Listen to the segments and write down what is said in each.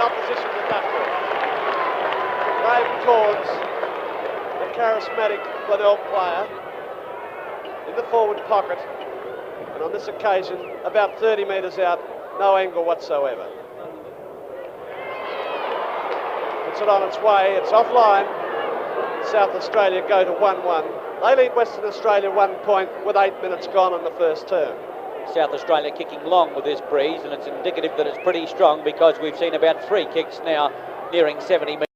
opposition to Duckworth. Dave Corns, the charismatic Glenelg player, in the forward pocket, and on this occasion about 30 metres out, no angle whatsoever. Puts it on its way, it's offline. South Australia go to 1-1. They lead Western Australia 1 point with 8 minutes gone on the first term. South Australia kicking long with this breeze, and it's indicative that it's pretty strong because we've seen about 3 kicks now nearing 70 metres.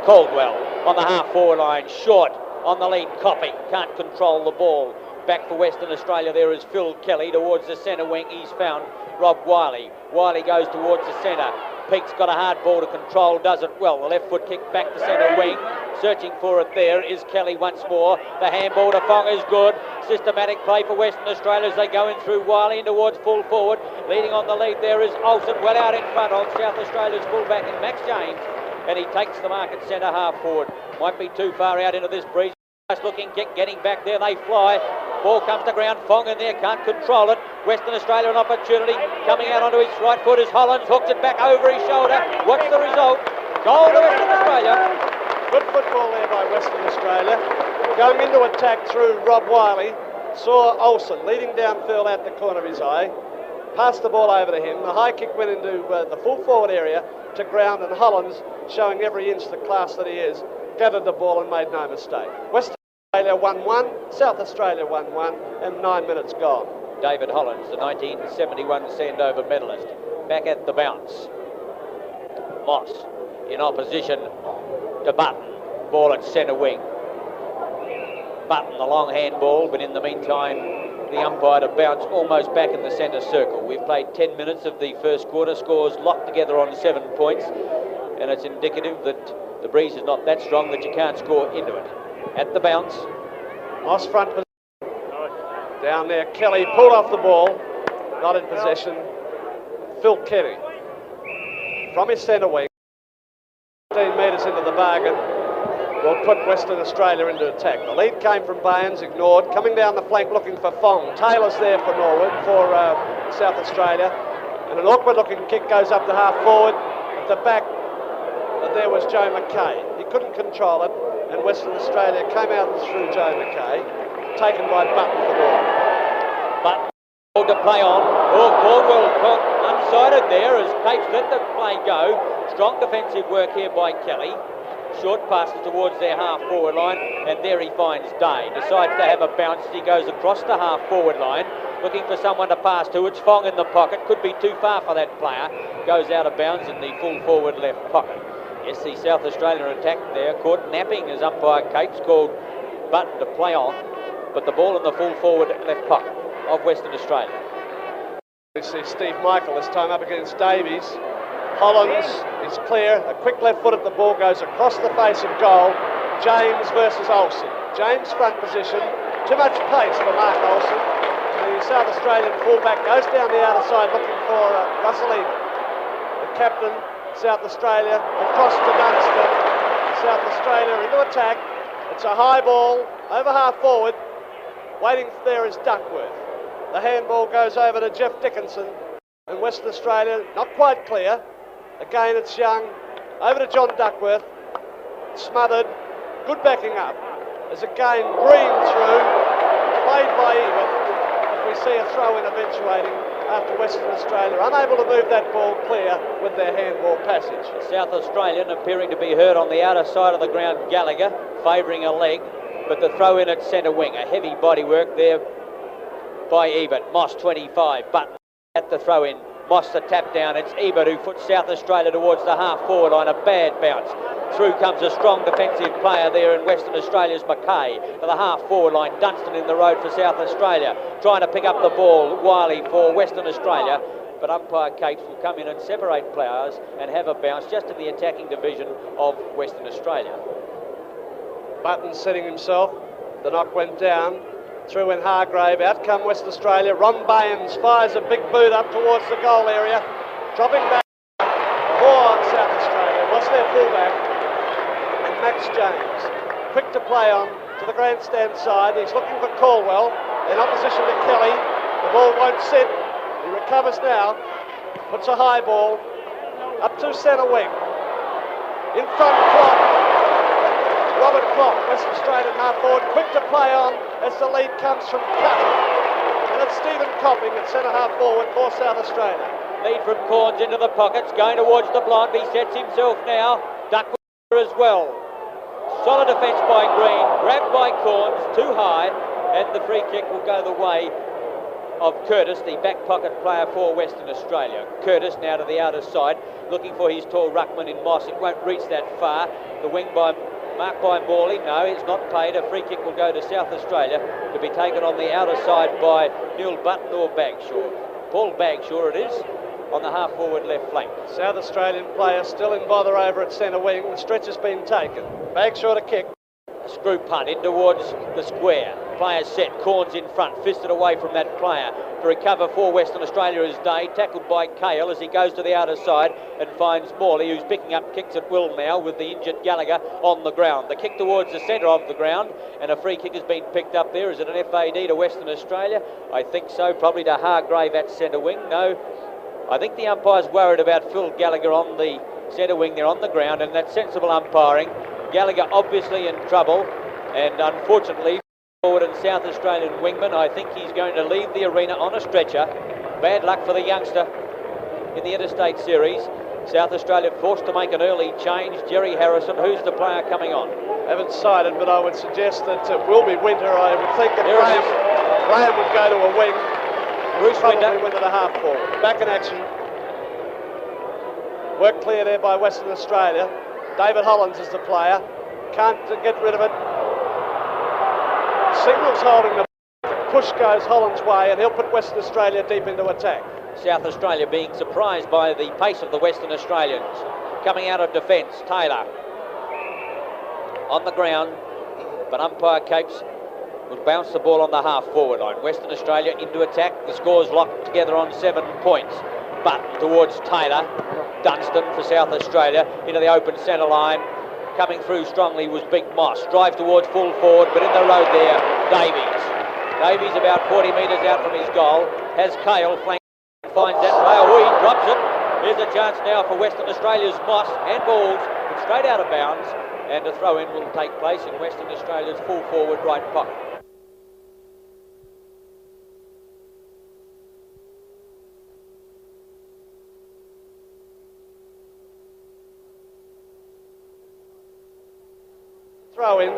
Caldwell on the half-forward line, short on the lead. Coffey can't control the ball. Back for Western Australia there is Phil Kelly towards the centre wing. He's found Rob Wiley. Wiley goes towards the centre. Peake's got a hard ball to control, does it well. The left foot kick back to centre wing. Searching for it there is Kelly once more. The handball to Fong is good. Systematic play for Western Australia as they go in through Wiley and towards full forward. Leading on the lead there is Olsen, well out in front of South Australia's fullback in Max James. And he takes the mark at centre half forward. Might be too far out into this breeze. Nice looking kick, getting back there, they fly. Ball comes to ground, Fong in there, can't control it. Western Australia an opportunity. Coming out onto his right foot is Hollands, hooks it back over his shoulder. What's the result? Goal to Western Australia. Good football there by Western Australia. Going into attack through Rob Wiley. Saw Olsen leading downfield out the corner of his eye. Passed the ball over to him. The high kick went into the full forward area to ground, and Hollands, showing every inch the class that he is, gathered the ball and made no mistake. Western Australia 1-1, South Australia 1-1, and 9 minutes gone. David Hollands, the 1971 Sandover medalist, back at the bounce. Moss in opposition to Button. Ball at centre wing. Button, the long handball, but in the meantime, the umpire to bounce almost back in the centre circle. We've played 10 minutes of the first quarter, scores locked together on 7 points, and it's indicative that the breeze is not that strong that you can't score into it. At the bounce. Moss front position. Down there, Kelly pulled off the ball, not in possession. Phil Kelly from his centre wing, 15 metres into the bargain, will put Western Australia into attack. The lead came from Bairns, ignored. Coming down the flank looking for Fong. Taylor's there for Norwood, for South Australia. And an awkward looking kick goes up to half forward. At the back, there was Joe McKay. He couldn't control it, and Western Australia came out and threw Joe McKay, taken by Button for ball. Button to play on. Oh, Caldwell caught unsighted there as Capes let the play go. Strong defensive work here by Kelly. Short passes towards their half-forward line, and there he finds Day. Decides to have a bounce as he goes across the half-forward line, looking for someone to pass to. It's Fong in the pocket. Could be too far for that player. Goes out of bounds in the full-forward left pocket. Yes, the South Australian attack there. Caught napping as umpire Capes called Button to play on, but the ball in the full-forward left pocket of Western Australia. We see Steve Michael this time up against Davies. Hollands is clear, a quick left foot at the ball goes across the face of goal. James versus Olsen. James front position, too much pace for Mark Olsen. The South Australian fullback goes down the outer side looking for Russell Ebert. The captain, South Australia, across to Dunstan. South Australia into attack. It's a high ball, over half forward. Waiting there is Duckworth. The handball goes over to Jeff Dickinson. And Western Australia, not quite clear. Again, it's Young. Over to John Duckworth. Smothered. Good backing up. As again, Green through. Played by Ebert. We see a throw-in eventuating after Western Australia unable to move that ball clear with their handball passage. South Australian appearing to be hurt on the outer side of the ground. Gallagher favouring a leg, but the throw-in at centre wing. A heavy body work there by Ebert. Moss 25. Button at the throw-in. Moss the tap down. It's Ebert who puts South Australia towards the half-forward line. A bad bounce. Through comes a strong defensive player there in Western Australia's McKay to the half-forward line. Dunstan in the road for South Australia. Trying to pick up the ball. Wiley for Western Australia. But umpire Capes will come in and separate players and have a bounce just in the attacking division of Western Australia. Button setting himself. The knock went down. Through in Hargrave, out come West Australia. Ron Bairns fires a big boot up towards the goal area. Dropping back for South Australia was their fullback. And Max James, quick to play on to the grandstand side. He's looking for Caldwell in opposition to Kelly. The ball won't sit. He recovers now. Puts a high ball. Up to centre wing. In front, Clock. Robert Clock, West Australian half forward, quick to play on as the lead comes from Cutting. And it's Stephen Copping at centre half forward for South Australia. Lead from Corns into the pockets, going towards the blonde. He sets himself now. Duckworth as well. Solid defence by Green, grabbed by Corns, too high, and the free kick will go the way of Curtis, the back pocket player for Western Australia. Curtis now to the outer side, looking for his tall ruckman in Moss. It won't reach that far. The wing marked by Morley. No, it's not paid. A free kick will go to South Australia to be taken on the outer side by Neil Button or Bagshaw. Paul Bagshaw it is, on the half-forward left flank. South Australian player still in bother over at centre wing. The stretch has been taken. Bagshaw to kick. A screw punt in towards the square. Player set, Corns in front, fisted away from that player. To recover for Western Australia is Day, tackled by Cale as he goes to the outer side and finds Morley, who's picking up kicks at will now with the injured Gallagher on the ground. The kick towards the centre of the ground, and a free kick has been picked up there. Is it an FAD to Western Australia? I think so, probably to Hargrave at centre wing. No, I think the umpire's worried about Phil Gallagher on the centre wing there on the ground, and that's sensible umpiring. Gallagher obviously in trouble, and unfortunately forward and South Australian wingman, I think he's going to leave the arena on a stretcher. Bad luck for the youngster in the Interstate Series. South Australia forced to make an early change. Jerry Harrison, who's the player coming on? Haven't cited, but I would suggest that it will be Winter. I would think that Graham would go to a wing. Bruce Winter. Winter to half forward. Back in action. Work clear there by Western Australia. David Hollins is the player. Can't get rid of it. Signals holding the push goes Holland's way, and he'll put Western Australia deep into attack. South Australia being surprised by the pace of the Western Australians. Coming out of defence, Taylor on the ground, but umpire Capes will bounce the ball on the half-forward line. Western Australia into attack. The score's locked together on 7 points. Button towards Taylor. Dunstan for South Australia into the open centre line. Coming through strongly was Big Moss. Drives towards full forward, but in the road there, Davies. Davies about 40 metres out from his goal. Has Cale flanked, finds that player. Oh, he drops it. Here's a chance now for Western Australia's Moss. Handballs, but straight out of bounds. And a throw-in will take place in Western Australia's full forward right pocket. Throw in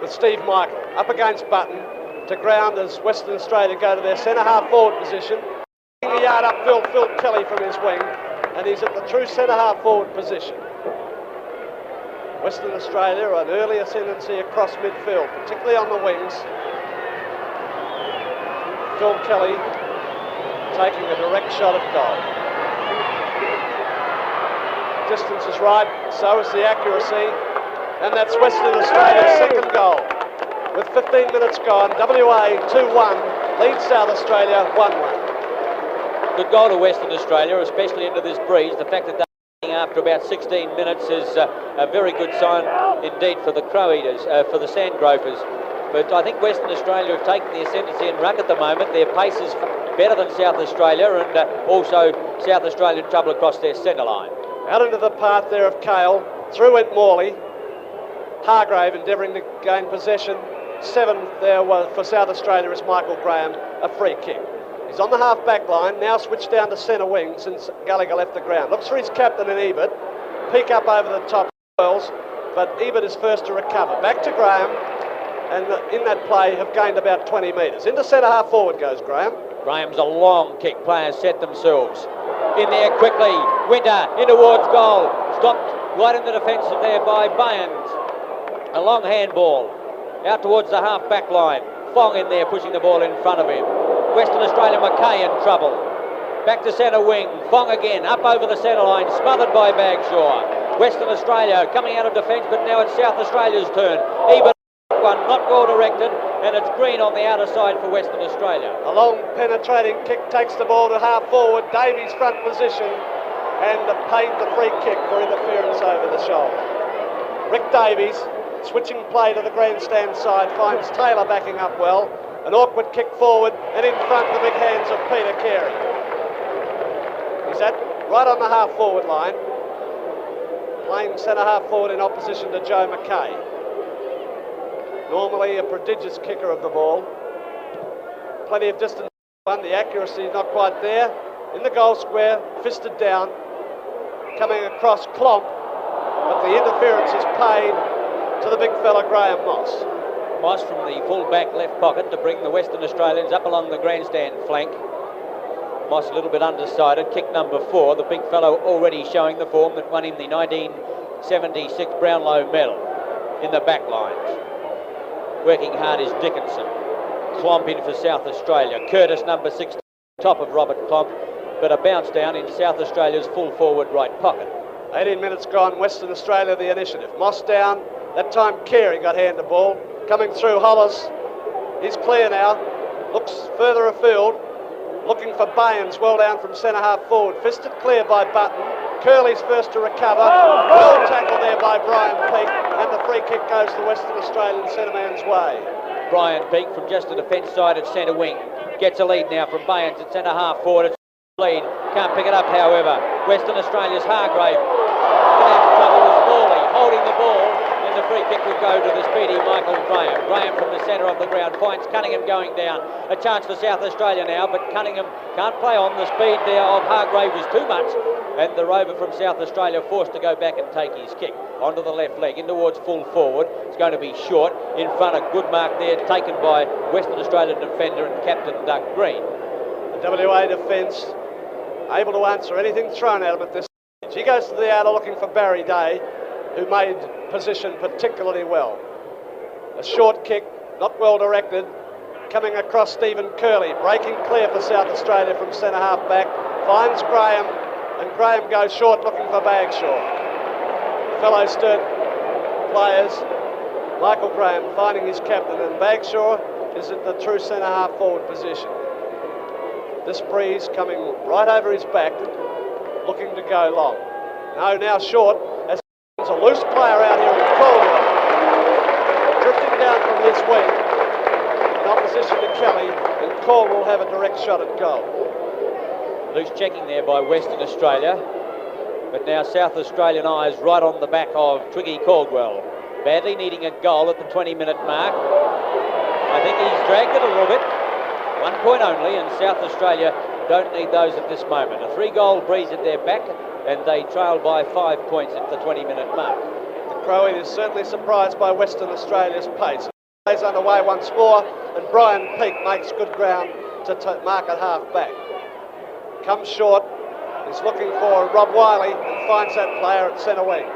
with Steve Michael up against Button to ground as Western Australia go to their centre half forward position. The yard up Phil Kelly from his wing, and he's at the true centre half forward position. Western Australia an early ascendancy across midfield, particularly on the wings. Phil Kelly taking a direct shot at goal. Distance is right, so is the accuracy. And that's Western Australia's second goal. With 15 minutes gone, WA 2-1, leads South Australia 1-1. Good goal to Western Australia, especially into this breeze. The fact that they're after about 16 minutes is a very good sign indeed for the Crow Eaters, for the Sandgropers. But I think Western Australia have taken the ascendancy in ruck at the moment. Their pace is better than South Australia, and also South Australia in trouble across their centre line. Out into the path there of Cale, through went Morley. Hargrave endeavouring to gain possession. 7 there was for South Australia is Michael Graham, a free kick. He's on the half-back line, now switched down to centre wing since Gallagher left the ground. Looks for his captain and Ebert. Peek up over the top Wells, but Ebert is first to recover. Back to Graham, and in that play have gained about 20 metres. Into centre half forward goes Graham. Graham's a long kick. Players set themselves. In there quickly. Winter in towards goal. Stopped right in the defensive there by Baynes. A long handball out towards the half-back line. Fong in there pushing the ball in front of him. Western Australia Mackay in trouble. Back to centre wing. Fong again up over the centre line, smothered by Bagshaw. Western Australia coming out of defence, but now it's South Australia's turn. Even one not well directed, and it's Green on the outer side for Western Australia. A long penetrating kick takes the ball to half forward. Davies front position, and paid the free kick for interference over the shoulder. Rick Davies, switching play to the grandstand side, finds Taylor backing up well. An awkward kick forward, and in front the big hands of Peter Carey. Is that right on the half-forward line, playing centre-half forward in opposition to Joe McKay. Normally a prodigious kicker of the ball. Plenty of distance, the accuracy is not quite there. In the goal square, fisted down, coming across Klomp, but the interference is paid to the big fella Graham Moss. Moss from the full-back left pocket to bring the Western Australians up along the grandstand flank. Moss a little bit undecided, kick number 4. The big fellow already showing the form that won him the 1976 Brownlow medal in the back lines. Working hard is Dickinson. Klomp in for South Australia. Curtis, number 6, top of Robert Klomp, but a bounce down in South Australia's full forward right pocket. 18 minutes gone, Western Australia the initiative. Moss down, that time Carey got hand the ball. Coming through Hollis, he's clear now, looks further afield, looking for Baynes, well down from centre half forward, fisted clear by Button. Curley's first to recover, well tackled there by Brian Peake, and the free kick goes the Western Australian centre man's way. Brian Peake from just the defence side at centre wing gets a lead now from Baynes at centre half forward. It's lead, can't pick it up however. Western Australia's Hargrave going to have trouble with Morley holding the ball, and the free kick will go to the speedy Michael Graham. Graham from the centre of the ground finds Cunningham going down. A chance for South Australia now, but Cunningham can't play on. The speed there of Hargrave was too much, and the rover from South Australia forced to go back and take his kick onto the left leg in towards full forward. It's going to be short in front. A good mark there taken by Western Australian defender and captain Doug Green. The WA defence able to answer anything thrown at him at this stage. He goes to the outer looking for Barry Day, who made position particularly well. A short kick, not well directed, coming across Stephen Curley, breaking clear for South Australia from centre half back, finds Graham, and Graham goes short looking for Bagshaw. Fellow stirred players, Michael Graham finding his captain, and Bagshaw is at the true centre half forward position. This breeze coming right over his back, looking to go long. No, now short, as a loose player out here in Caldwell, drifting down from his wing in opposition to Kelly, and Caldwell have a direct shot at goal. Loose checking there by Western Australia, but now South Australian eyes right on the back of Twiggy Caldwell, badly needing a goal at the 20-minute mark. I think he's dragged it a little bit. 1 point only, and South Australia don't need those at this moment. A 3-goal breeze at their back, and they trail by 5 points at the 20-minute mark. The Crowie is certainly surprised by Western Australia's pace. Plays underway once more, and Brian Peake makes good ground to mark at half back. Comes short, he's looking for Rob Wiley, and finds that player at centre wing.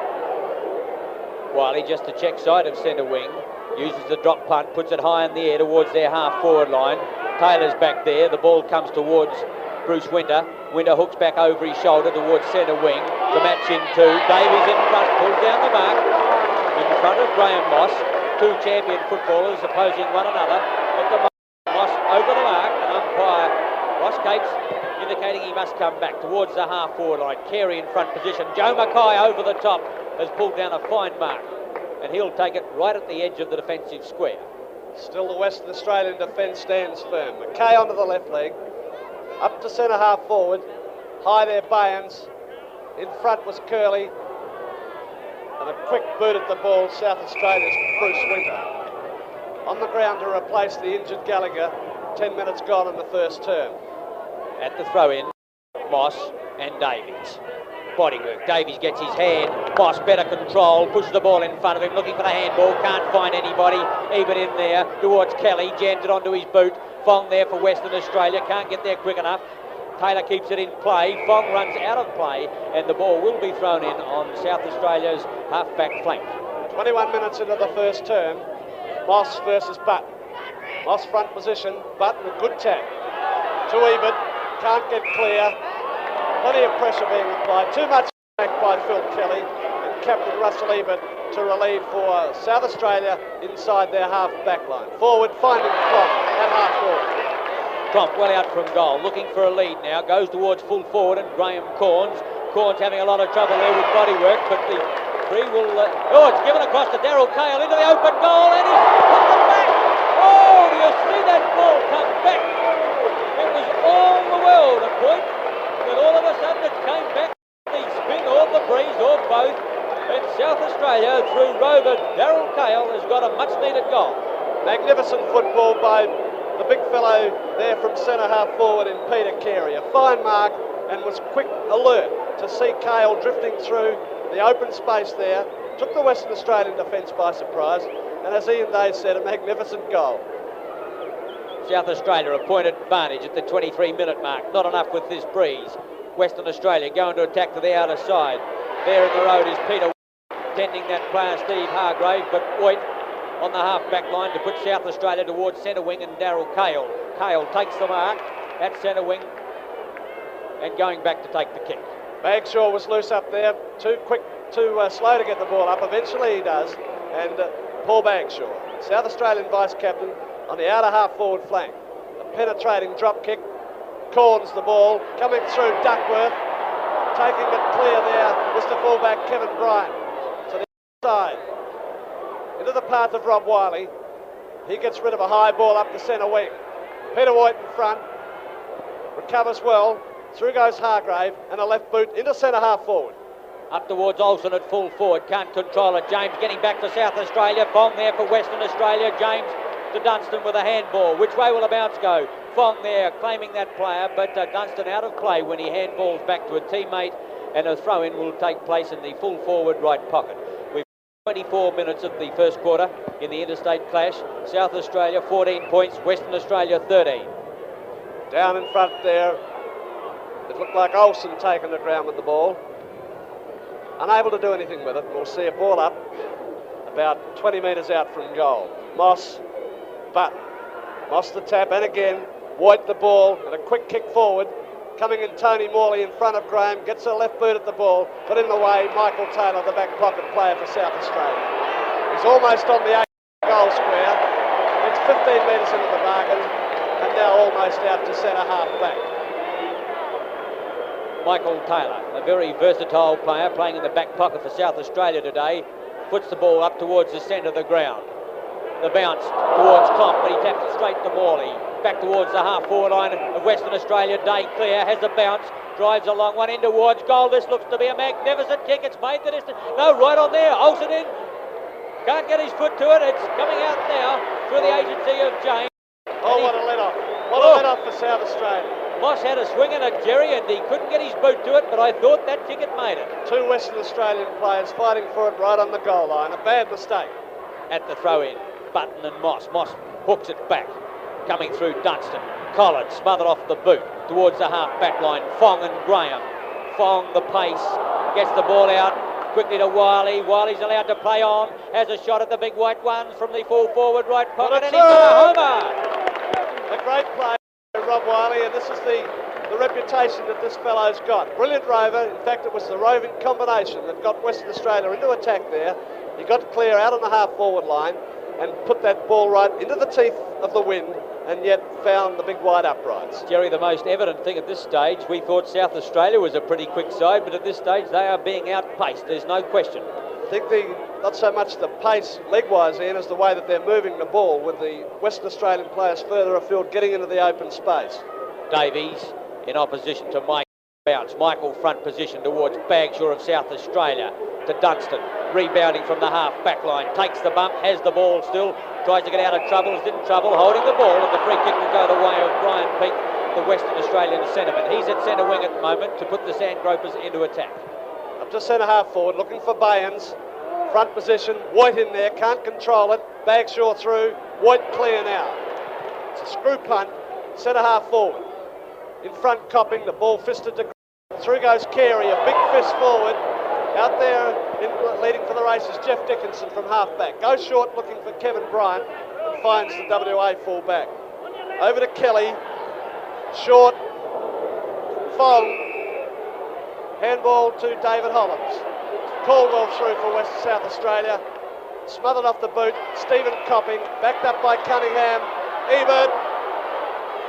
Wiley just to check side of centre wing, uses the drop punt, puts it high in the air towards their half forward line. Taylor's back there, the ball comes towards Bruce Winter. Winter hooks back over his shoulder towards centre wing to match into Davies in front, pulls down the mark in front of Graham Moss. 2 champion footballers opposing one another. At the moment, Moss over the mark, and umpire Ross Cates indicating he must come back towards the half forward line. Carey in front position. Joe Mackay over the top has pulled down a fine mark, and he'll take it right at the edge of the defensive square. Still the Western Australian defence stands firm. McKay onto the left leg, up to centre half forward, high there Baynes, in front was Curley, and a quick boot at the ball, South Australia's Bruce Winter. On the ground to replace the injured Gallagher, 10 minutes gone in the first term. At the throw-in, Moss and Davies. Bodywork. Davies gets his hand. Moss better control. Pushes the ball in front of him. Looking for the handball. Can't find anybody. Even in there towards Kelly. Jams it onto his boot. Fong there for Western Australia. Can't get there quick enough. Taylor keeps it in play. Fong runs out of play. And the ball will be thrown in on South Australia's half-back flank. 21 minutes into the first term. Moss versus Button. Moss front position. Button a good tap. To Ebert. Can't get clear. Plenty of pressure being applied. Too much back by Phil Kelly and Captain Russell Ebert to relieve for South Australia inside their half-back line. Forward, finding Klomp at half-forward. Klomp well out from goal, looking for a lead now. Goes towards full forward, and Graham Corns. Corns having a lot of trouble there with bodywork, but the free will... it's given across to Daryl Cale into the open goal, and he's put it back! Oh, do you see that ball come back? It was all the world a point. But all of a sudden it came back Australia through rover Darryl Cale has got a much needed goal. Magnificent football by the big fellow there from centre half forward in Peter Carey. A fine mark, and was quick alert to see Cale drifting through the open space there. Took the Western Australian defence by surprise, and as Ian Day said, a magnificent goal. South Australia a point advantage at the 23-minute mark. Not enough with this breeze. Western Australia going to attack to the outer side. There in the road is Peter, tending that player Steve Hargrave, but Voigt on the half-back line to put South Australia towards centre wing and Darryl Cale. Cale takes the mark at centre wing and going back to take the kick. Bagshaw was loose up there, too slow to get the ball up. Eventually he does, and Paul Bagshaw, South Australian vice-captain, on the outer half-forward flank. A penetrating drop kick, corns the ball, coming through Duckworth, taking it clear there was the fullback Kevin Bryant to the side, into the path of Rob Wiley. He gets rid of a high ball up the centre wing. Peter Voigt in front, recovers well, through goes Hargrave, and a left boot into centre half forward. Up towards Olsen at full forward, can't control it. James getting back to South Australia. Fong there for Western Australia. James to Dunstan with a handball. Which way will the bounce go? Fong there claiming that player, but Dunstan out of play when he handballs back to a teammate, and a throw-in will take place in the full forward right pocket. We've 24 minutes of the first quarter in the interstate clash. South Australia 14 points, Western Australia 13. Down in front there, it looked like Olsen taking the ground with the ball. Unable to do anything with it. We'll see a ball up about 20 metres out from goal. Moss, but Moss the tap, and again Voigt the ball, and a quick kick forward. Coming in Tony Morley in front of Graham, gets a left boot at the ball, but in the way Michael Taylor, the back pocket player for South Australia. He's almost on the 8-goal square. It's 15 metres into the bargain, and now almost out to centre half back. Michael Taylor, a very versatile player, playing in the back pocket for South Australia today, puts the ball up towards the centre of the ground. The bounce towards Klomp, but he taps it straight to Morley. Back towards the half-forward line of Western Australia. Day clear, has the bounce, drives a long one in towards goal. This looks to be a magnificent kick. It's made the distance. No, right on there. Olsen in. Can't get his foot to it. It's coming out now through the agency of James. Oh, what a let-off. What a let-off for South Australia. Moss had a swing at it, Jerry, and he couldn't get his boot to it, but I thought that kick had made it. Two Western Australian players fighting for it right on the goal line. A bad mistake. At the throw-in, Button and Moss. Moss hooks it back. Coming through Dunstan. Collins smothered off the boot towards the half-back line. Fong and Graham. Fong, the pace, gets the ball out quickly to Wiley. Wiley's allowed to play on. Has a shot at the big white ones from the full forward right pocket, and he's got a homer. A great play, Rob Wiley, and this is the reputation that this fellow's got. Brilliant rover. In fact, it was the roving combination that got Western Australia into attack there. He got clear out on the half-forward line and put that ball right into the teeth of the wind, and yet found the big wide uprights. Jerry, the most evident thing at this stage, we thought South Australia was a pretty quick side, but at this stage they are being outpaced, there's no question. I think not so much the pace leg-wise, Ian, as the way that they're moving the ball, with the Western Australian players further afield getting into the open space. Davies in opposition to Mike Bounce. Michael front position towards Bagshaw of South Australia to Dunstan. Rebounding from the half-back line. Takes the bump, has the ball still. Tries to get out of trouble, is in trouble. Holding the ball, and the free kick will go the way of Brian Peake, the Western Australian centreman. He's at centre wing at the moment to put the Sandgropers into attack. Up to centre half forward, looking for Bayans. Front position, Voigt in there, can't control it. Bagshaw through, Voigt clear now. It's a screw punt, centre half forward. In front Copping, the ball fisted to through goes Carey, a big fist forward. Out there leading for the races, Jeff Dickinson from half-back. Goes short looking for Kevin Bryant and finds the WA full-back. Over to Kelly. Short. Fong. Handball to David Hollands. Caldwell through for South Australia. Smothered off the boot. Stephen Copping. Backed up by Cunningham. Ebert.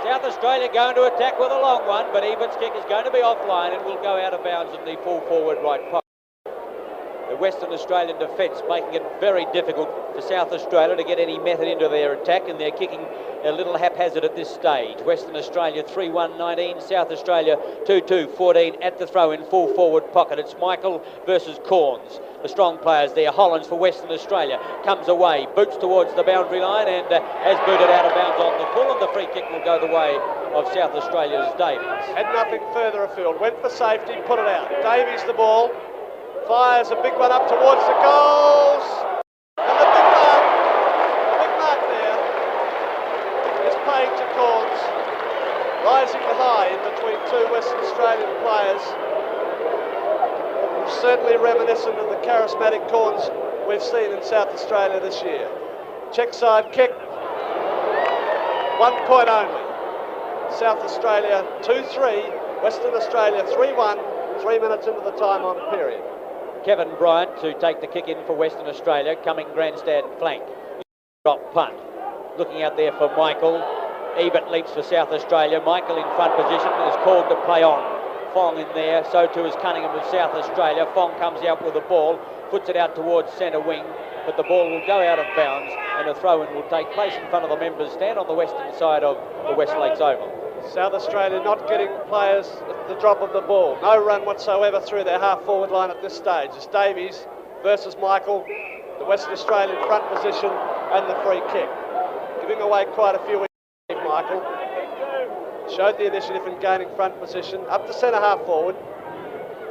South Australia going to attack with a long one, but Ebert's kick is going to be offline and will go out of bounds in the full forward right pocket. The Western Australian defence, making it very difficult for South Australia to get any method into their attack, and they're kicking a little haphazard at this stage. Western Australia 3-1-19, South Australia 2-2-14 at the throw in full forward pocket. It's Michael versus Corns. The strong players there. Hollands for Western Australia comes away, boots towards the boundary line and has booted out of bounds on the full, and the free kick will go the way of South Australia's Davies. Had nothing further afield, went for safety, put it out. Davies the ball, fires a big one up towards the goals, and the big mark there is paid to Corns, rising high in between two Western Australian players. Certainly reminiscent of the charismatic Corns we've seen in South Australia this year. Check side kick, 1 point only. South Australia 2-3, Western Australia 3-1, 3 minutes into the time on period. Kevin Bryant to take the kick in for Western Australia, coming grandstand flank. Drop punt. Looking out there for Michael. Ebert leaps for South Australia. Michael in front position is called to play on. Fong in there, so too is Cunningham of South Australia. Fong comes out with the ball, puts it out towards centre wing, but the ball will go out of bounds and a throw-in will take place in front of the members' stand on the western side of the West Lakes Oval. South Australia not getting players at the drop of the ball. No run whatsoever through their half-forward line at this stage. It's Davies versus Michael, the Western Australian front position and the free kick. Giving away quite a few, Michael. Showed the initiative in gaining front position, up to centre half forward.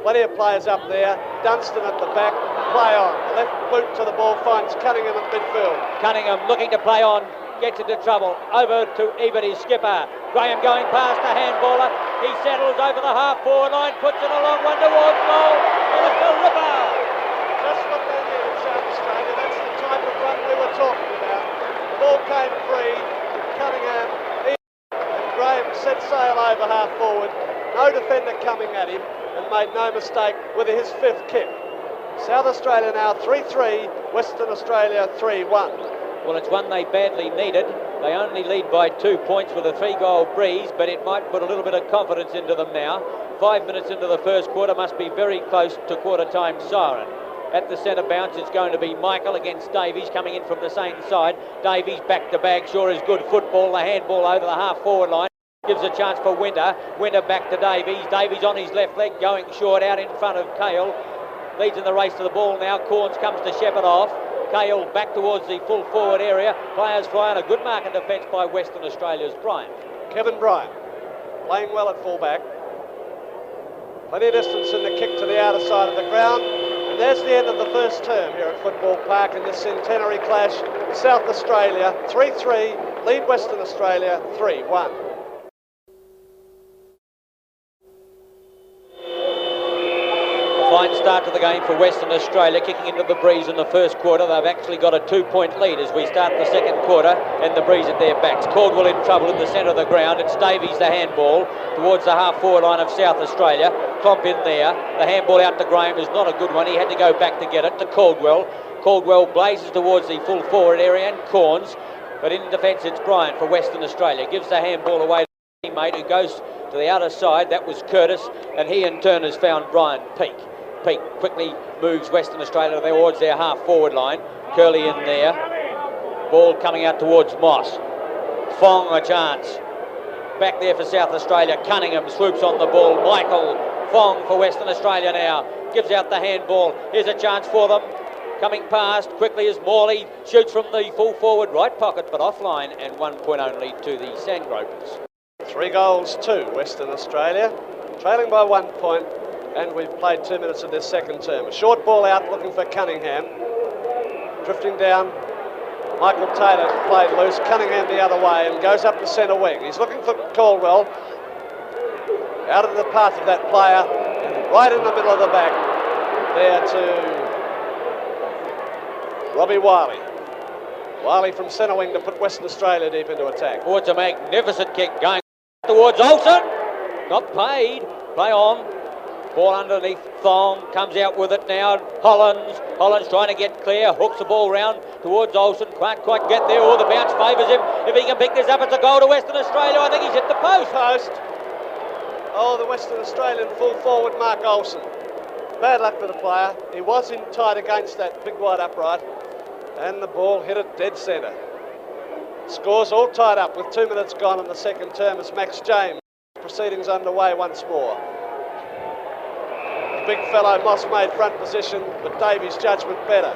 Plenty of players up there. Dunstan at the back, play on. The left boot to the ball finds Cunningham at midfield. Cunningham looking to play on, gets into trouble. Over to Ebert, his skipper. Graham going past the handballer. He settles over the half-forward line, puts it a long one towards goal. And it's a ripper. Just what they did in South Australia. That's the type of run we were talking about. The ball came free. Cunningham, Graham set sail over half forward, no defender coming at him, and made no mistake with his fifth kick. South Australia now 3-3, Western Australia 3-1. Well, it's one they badly needed. They only lead by 2 points with a 3-goal breeze, but it might put a little bit of confidence into them now. 5 minutes into the first quarter, must be very close to quarter-time siren. At the centre bounce, it's going to be Michael against Davies coming in from the same side. Davies back to Bagshaw is good football. The handball over the half-forward line gives a chance for Winter. Winter back to Davies. Davies on his left leg going short out in front of Cale. Leads in the race to the ball now. Corns comes to shepherd off. Cale back towards the full forward area. Players flying a good mark in defence by Western Australia's Bryant. Kevin Bryant playing well at fullback. Plenty of distance in the kick to the outer side of the ground. And there's the end of the first term here at Football Park in this centenary clash. South Australia 3-3, lead Western Australia 3-1. Fine start to the game for Western Australia, kicking into the breeze in the first quarter. They've actually got a 2-point lead as we start the second quarter, and the breeze at their backs. Caldwell in trouble in the centre of the ground. It's Davies, the handball, towards the half-forward line of South Australia. Klomp in there. The handball out to Graham is not a good one. He had to go back to get it to Caldwell. Caldwell blazes towards the full forward area and Corns, but in defence it's Bryant for Western Australia. Gives the handball away to his teammate who goes to the outer side. That was Curtis, and he in turn has found Brian Peake. Peake quickly moves Western Australia towards their half-forward line. Curley in there. Ball coming out towards Moss. Fong a chance. Back there for South Australia. Cunningham swoops on the ball. Michael Fong for Western Australia now. Gives out the handball. Here's a chance for them. Coming past quickly as Morley shoots from the full forward right pocket, but offline, and 1 point only to the Sandgropers. 3 goals to Western Australia. Trailing by 1 point. And we've played 2 minutes of this second term. A short ball out looking for Cunningham. Drifting down. Michael Taylor played loose. Cunningham the other way and goes up to centre wing. He's looking for Caldwell. Out of the path of that player. And right in the middle of the back. There to Robbie Wiley. Wiley from centre wing to put Western Australia deep into attack. Oh, it's a magnificent kick going towards Olsen. Not paid. Play on. Ball underneath Thong, comes out with it now. Hollands trying to get clear, hooks the ball round towards Olsen. Can't quite get there. Oh, the bounce favours him. If he can pick this up, it's a goal to Western Australia. I think he's hit the post. Oh, the Western Australian full forward Mark Olsen. bad luck for the player. He was in tight against that big wide upright, and the ball hit it dead centre. Scores all tied up with 2 minutes gone in the second term as Max James. Proceedings underway once more. The big fellow Moss made front position, but Davies' judgment better.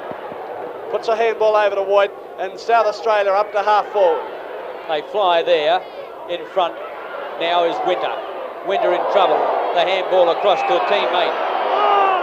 Puts a handball over to Voigt, and South Australia up to half forward. They fly there. In front now is Winter. Winter in trouble. The handball across to a teammate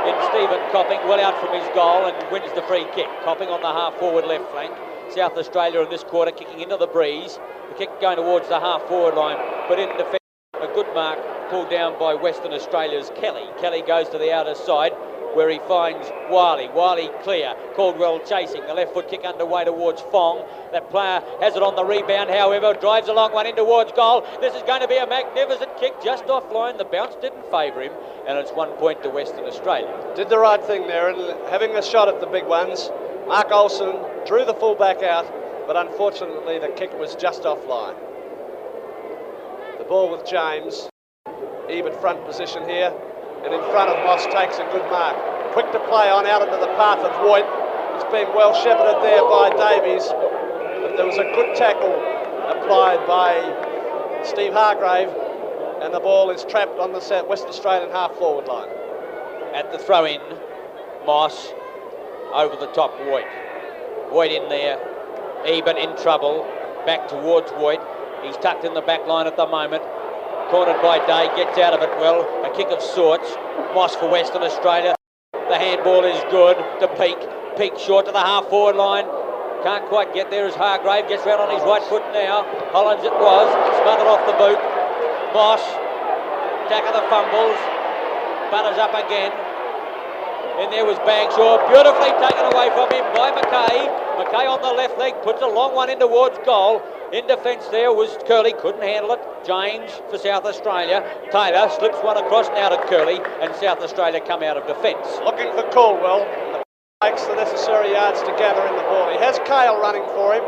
in Stephen Copping, well out from his goal, and wins the free kick. Copping on the half-forward left flank. South Australia in this quarter kicking into the breeze. The kick going towards the half-forward line, but in defence, a good mark pulled down by Western Australia's Kelly. Kelly goes to the outer side where he finds Wiley. Wiley clear. Caldwell chasing. The left foot kick underway towards Fong. That player has it on the rebound, however, drives a long one in towards goal. This is going to be a magnificent kick just offline. The bounce didn't favour him, and it's 1 point to Western Australia. Did the right thing there, and having a shot at the big ones. Mark Olsen drew the fullback out, but unfortunately the kick was just offline. The ball with James. Ebert front position here, and in front of Moss takes a good mark. Quick to play on out into the path of Voigt. It's been well shepherded there by Davies, but there was a good tackle applied by Steve Hargrave, and the ball is trapped on the West Australian half-forward line. At the throw-in, Moss over the top, Voigt. Voigt in there. Ebert in trouble. Back towards Voigt. He's tucked in the back line at the moment. Cornered by Day, gets out of it well. A kick of sorts. Moss for Western Australia. The handball is good to Peake. Peake short to the half-forward line. Can't quite get there as Hargrave gets round on his right foot now. Hollins it was. Smothered off the boot. Moss. Attack of the fumbles. Butters up again. And there was Bagshaw, beautifully taken away from him by Mackay. Mackay on the left leg, puts a long one in towards goal. In defence there was Curley, couldn't handle it. James for South Australia. Taylor slips one across now to Curley, and South Australia come out of defence. Looking for Caldwell. Makes the necessary yards to gather in the ball. He has Kale running for him.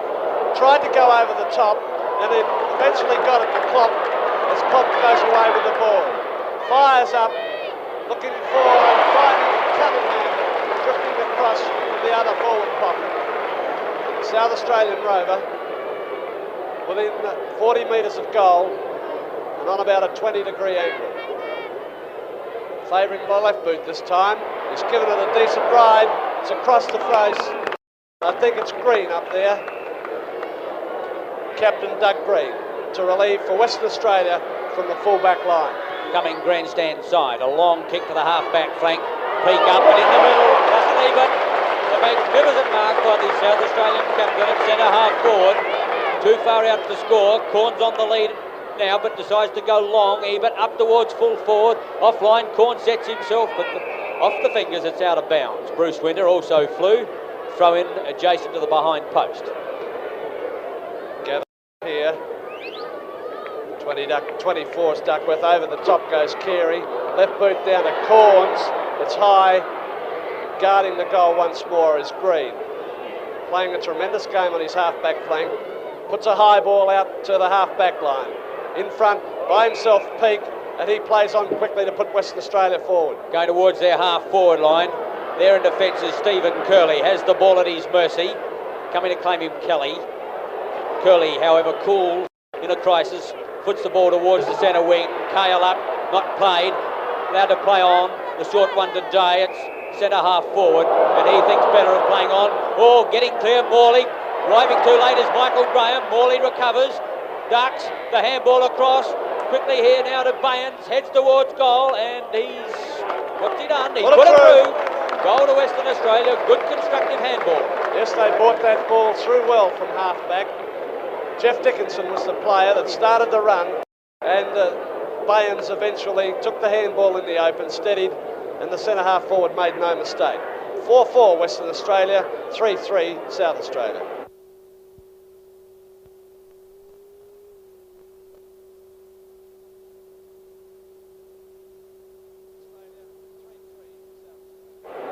Tried to go over the top, and then eventually got it to Klopp as Klopp goes away with the ball. Fires up, looking for and finding Cunningham, drifting across to the other forward pocket. South Australian rover within 40 metres of goal and on about a 20-degree angle. Favouring by left boot this time. He's given it a decent ride. It's across the face. I think it's Green up there. Captain Doug Green to relieve for Western Australia from the full-back line. Coming grandstand side, a long kick to the half-back flank. Peake up and in the middle, doesn't leave it. A magnificent mark by the South Australian captain at centre half forward. Too far out to score. Corn's on the lead now, but decides to go long. Ebert up towards full forward. Offline, Corn sets himself, but off the fingers, it's out of bounds. Bruce Winter also flew. Throw in adjacent to the behind post. Gather here. 24's Duckworth. Over the top goes Carey. Left boot down to Corns. It's high. Guarding the goal once more is Green. Playing a tremendous game on his half-back flank. Puts a high ball out to the half-back line. In front, by himself, Peake, and he plays on quickly to put Western Australia forward. Going towards their half-forward line. There in defence is Stephen Curley. Has the ball at his mercy. Coming to claim him, Kelly. Curley, however, cool in a crisis. Puts the ball towards the centre wing. Kale up, not played. Allowed to play on. The short one to Day. It's centre half forward, and he thinks better of playing on. Oh, getting clear, Morley. Arriving too late is Michael Graham. Morley recovers. Ducks. The handball across. Quickly here now to Baynes. Heads towards goal, and what's he done? He's put it through. Goal to Western Australia. Good constructive handball. Yes, they brought that ball through well from half-back. Jeff Dickinson was the player that started the run, and Baynes eventually took the handball in the open, steadied, and the centre half forward made no mistake. 4-4 Western Australia, 3-3 South Australia.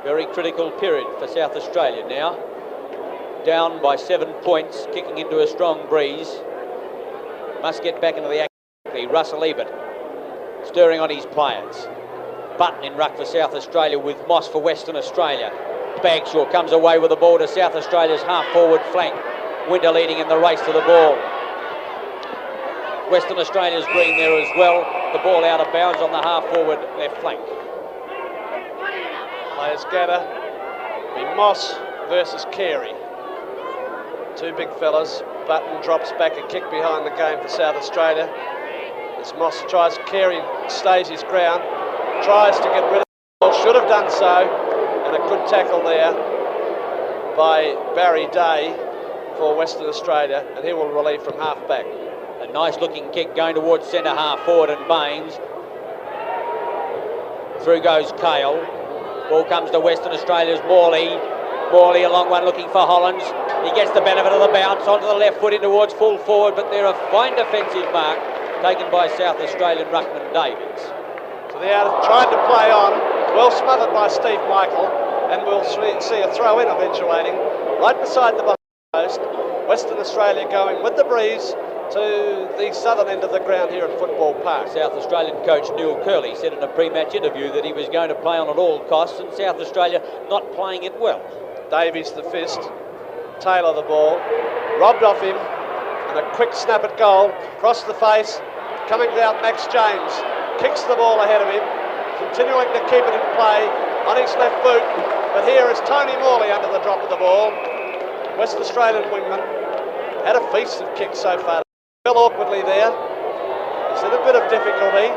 Very critical period for South Australia now. Down by 7 points, kicking into a strong breeze. Must get back into the action. Russell Ebert stirring on his players. Button in ruck for South Australia with Moss for Western Australia. Bagshaw comes away with the ball to South Australia's half-forward flank. Winter leading in the race to the ball. Western Australia's green there as well. The ball out of bounds on the half-forward left flank. Players gather. Be Moss versus Carey. Two big fellas. Button drops back a kick behind the game for South Australia. As Moss tries, Carey stays his ground. Tries to get rid of the ball. Should have done so. And a good tackle there by Barry Day for Western Australia. And he will relieve from half-back. A nice looking kick going towards centre half forward and Baines. Through goes Cale. Ball comes to Western Australia's Morley. Morley a long one looking for Hollands. He gets the benefit of the bounce onto the left foot in towards full forward, but they're a fine defensive mark taken by South Australian ruckman Davies. So they are trying to play on, well smothered by Steve Michael, and we'll see a throw in eventuating right beside the behind post. Western Australia going with the breeze to the southern end of the ground here at Football Park. South Australian coach Neil Curley said in a pre-match interview that he was going to play on at all costs, and South Australia not playing it well. Davies the fist, Taylor the ball, robbed off him, and a quick snap at goal, across the face, coming down Max James, kicks the ball ahead of him, continuing to keep it in play on his left boot, but here is Tony Morley under the drop of the ball. West Australian wingman had a feast of kicks so far. Fell awkwardly there. He's in a bit of difficulty.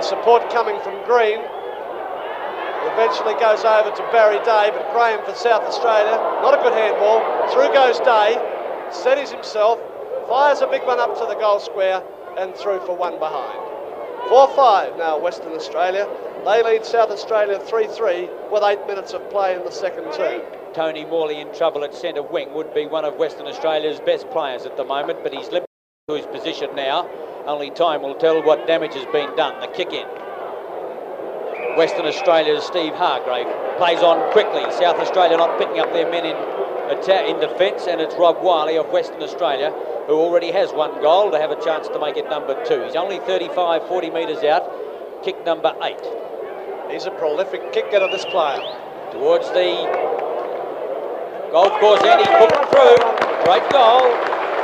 The support coming from Green. Eventually goes over to Barry Day, but Graham for South Australia. Not a good handball. Through goes Day. Steadies himself. Fires a big one up to the goal square and through for one behind. 4-5 now Western Australia. They lead South Australia 3-3 with 8 minutes of play in the second term. Tony Morley in trouble at centre wing would be one of Western Australia's best players at the moment, but he's limited to his position now. Only time will tell what damage has been done. The kick in. Western Australia's Steve Hargrave plays on quickly. South Australia not picking up their men in defence, and it's Rob Wiley of Western Australia who already has one goal to have a chance to make it number 2. He's only 35-40 metres out. Kick number 8. He's a prolific kick getter, this player. Towards the golf course end, he's put it through. Great goal.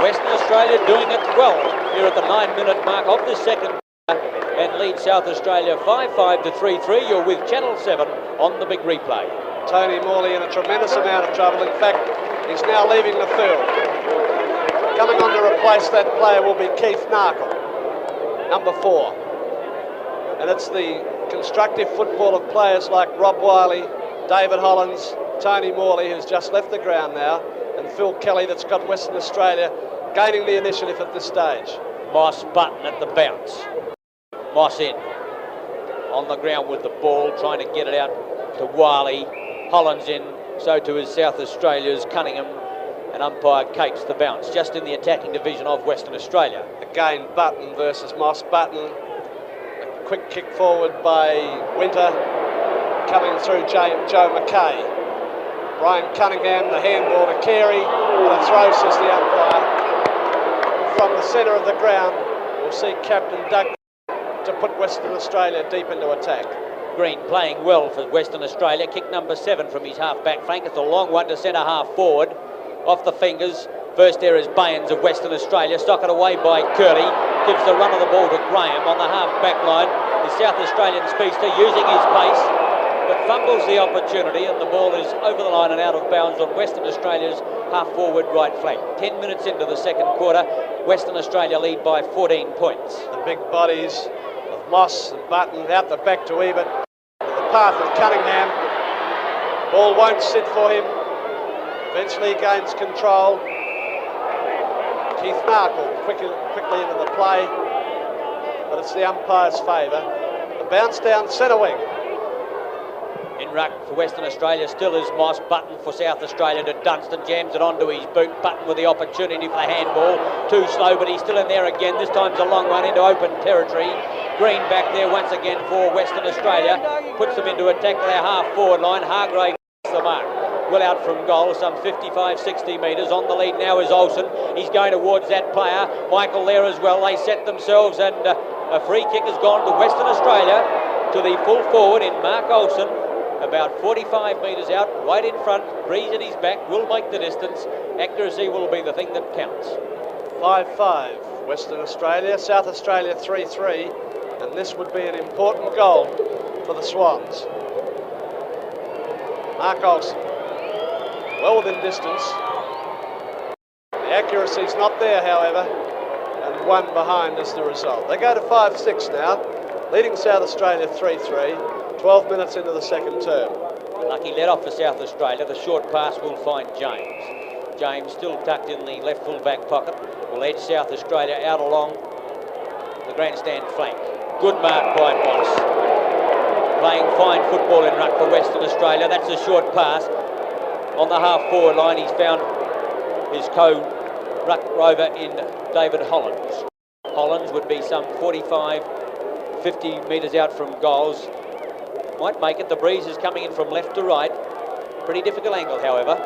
Western Australia doing it well here at the 9-minute mark of the second and lead South Australia 5-5 to 3-3. You're with Channel 7 on the big replay. Tony Morley in a tremendous amount of trouble. In fact, he's now leaving the field. Coming on to replace that player will be Keith Narkle, number 4. And it's the constructive football of players like Rob Wiley, David Hollands, Tony Morley, who's just left the ground now, and Phil Kelly that's got Western Australia gaining the initiative at this stage. Moss Button at the bounce. Moss in. On the ground with the ball, trying to get it out to Wiley. Hollands in, so too is South Australia's Cunningham, and umpire Cates the bounce, just in the attacking division of Western Australia. Again, Button versus Moss. Button, a quick kick forward by Winter, coming through Joe Mackay. Brian Cunningham, the handball to Carey, and a throw, says the umpire. From the centre of the ground, we'll see Captain Doug to put Western Australia deep into attack. Green playing well for Western Australia. Kick number 7 from his half-back flank. It's a long one to centre half forward. Off the fingers. First there is Baines of Western Australia. Stock it away by Curley. Gives the run of the ball to Graham on the half-back line. The South Australian speedster using his pace, but fumbles the opportunity, and the ball is over the line and out of bounds on Western Australia's half-forward right flank. 10 minutes into the second quarter, Western Australia lead by 14 points. The big bodies of Moss and Button out the back to Ebert. The path of Cunningham. Ball won't sit for him. Eventually he gains control. Keith Narkle quickly into the play, but it's the umpire's favour. The bounce down centre wing. In ruck for Western Australia still is Moss. Button for South Australia to Dunstan, jams it onto his boot. Button with the opportunity for the handball. Too slow, but he's still in there again. This time's a long one into open territory. Green back there once again for Western Australia. Puts them into attack to their half-forward line. Hargrave the mark. Well out from goal, some 55-60 metres. On the lead now is Olsen. He's going towards that player. Michael there as well. They set themselves, and a free kick has gone to Western Australia. to the full forward in Mark Olsen, about 45 metres out, right in front, breeze at his back, will make the distance. Accuracy will be the thing that counts. 5-5, Western Australia, South Australia 3-3, and this would be an important goal for the Swans. Mark Olsen, well within distance. The accuracy's not there, however, and one behind is the result. They go to 5-6 now, leading South Australia 3-3, 12 minutes into the second term. Lucky let off for South Australia. The short pass will find James. James still tucked in the left full back pocket. Will edge South Australia out along the grandstand flank. Good mark by Moss. Playing fine football in ruck for Western Australia. That's a short pass. On the half-forward line, he's found his co-ruck rover in David Hollands. Hollands would be some 45, 50 metres out from goals. Might make it. The breeze is coming in from left to right. Pretty difficult angle, however.